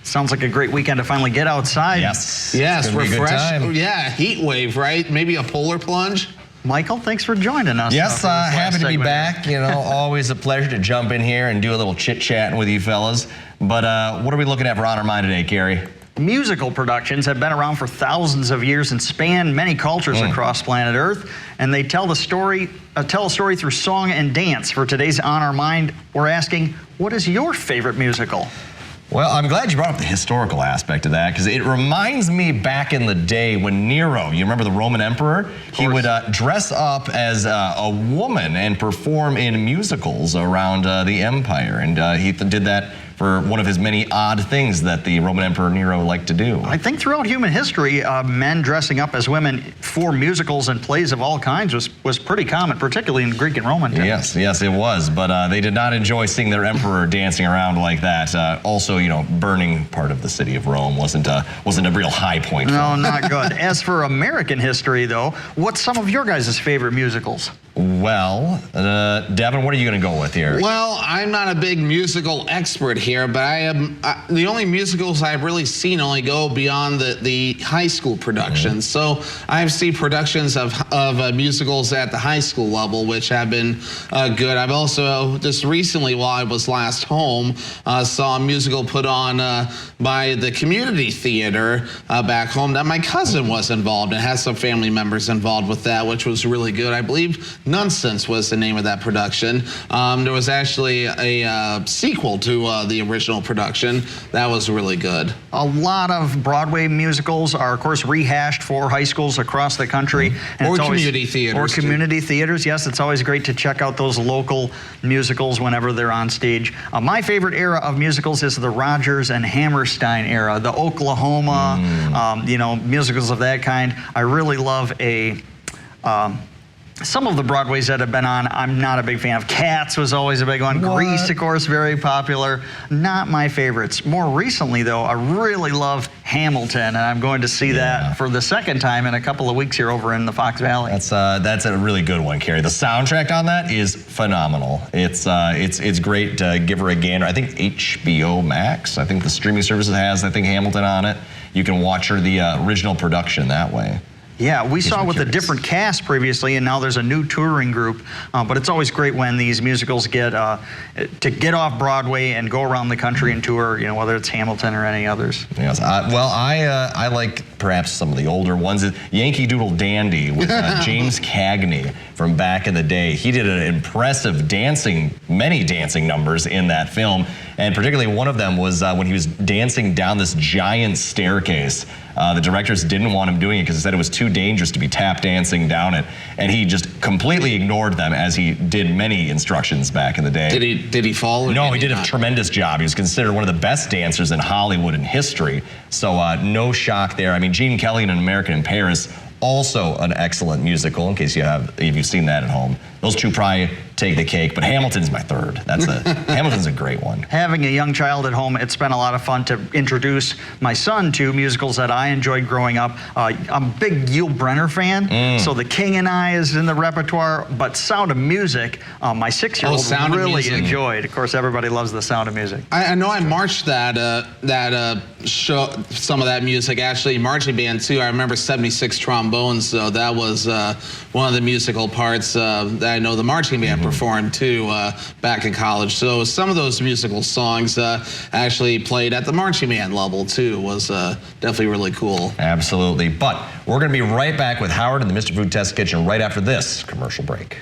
Sounds like a great weekend to finally get outside. Yes. Yes, refresh. Yeah, heat wave, right? Maybe a polar plunge. Michael, thanks for joining us. Yes, happy to be back. You know, always a pleasure to jump in here and do a little chit-chatting with you fellas. But what are we looking at for On Our Mind today, Carrie? Musical productions have been around for thousands of years and span many cultures across planet Earth, and they tell a story through song and dance. For today's On Our Mind, we're asking, what is your favorite musical? Well, I'm glad you brought up the historical aspect of that, because it reminds me back in the day when Nero, you remember the Roman emperor? He would dress up as a woman and perform in musicals around the empire, and he did that for one of his many odd things that the Roman Emperor Nero liked to do. I think throughout human history, men dressing up as women for musicals and plays of all kinds was pretty common, particularly in Greek and Roman times. Yes, it was, but they did not enjoy seeing their emperor dancing around like that. Also, you know, burning part of the city of Rome wasn't a real high point for them. No, not good. As for American history, though, what's some of your guys' favorite musicals? Well, Devin, what are you going to go with here? Well, I'm not a big musical expert here, but I am. The only musicals I've really seen only go beyond the high school productions. So I've seen productions of musicals at the high school level, which have been good. I've also just recently, while I was last home, saw a musical put on by the community theater back home that my cousin was involved and has some family members involved with that, which was really good. I believe Nonsense was the name of that production. There was actually a sequel to the original production that was really good. A lot of Broadway musicals are, of course, rehashed for high schools across the country. And or community theaters. Or community theaters, yes. It's always great to check out those local musicals whenever they're on stage. My favorite era of musicals is the Rodgers and Hammerstein era, the Oklahoma, you know, musicals of that kind. I really love some of the Broadways that have been on, I'm not a big fan of. Cats was always a big one. Grease, of course, very popular. Not my favorites. More recently, though, I really love Hamilton, and I'm going to see that for the second time in a couple of weeks here over in the Fox Valley. That's a really good one, Carrie. The soundtrack on that is phenomenal. It's great to give her a gander. I think HBO Max, I think the streaming services has, I think, Hamilton on it. You can watch her the original production that way. Yeah, we saw with a different cast previously, and now there's a new touring group. But it's always great when these musicals get off Broadway and go around the country and tour. You know, whether it's Hamilton or any others. Yes, I like perhaps some of the older ones. Yankee Doodle Dandy with James Cagney from back in the day. He did an impressive many dancing numbers in that film, and particularly one of them was when he was dancing down this giant staircase. The directors didn't want him doing it because they said it was too dangerous to be tap dancing down it, and he just completely ignored them, as he did many instructions back in the day. Did he fall? No, he did a tremendous job. He was considered one of the best dancers in Hollywood in history, so no shock there. I mean, Gene Kelly in An American in Paris, also an excellent musical, in case if you've seen that at home. Those two probably take the cake, but Hamilton's my third. Hamilton's a great one. Having a young child at home, it's been a lot of fun to introduce my son to musicals that I enjoyed growing up. I'm a big Yul Brynner fan, so The King and I is in the repertoire, but Sound of Music, my 6-year-old really enjoyed. Of course, everybody loves The Sound of Music. I know I marched that show, some of that music, actually, marching band too. I remember 76 trombones, so that was one of the musical parts that I know the marching band performed too back in college. So some of those musical songs actually played at the marching band level too. Was definitely really cool. Absolutely. But we're going to be right back with Howard and the Mr. Food Test Kitchen right after this commercial break.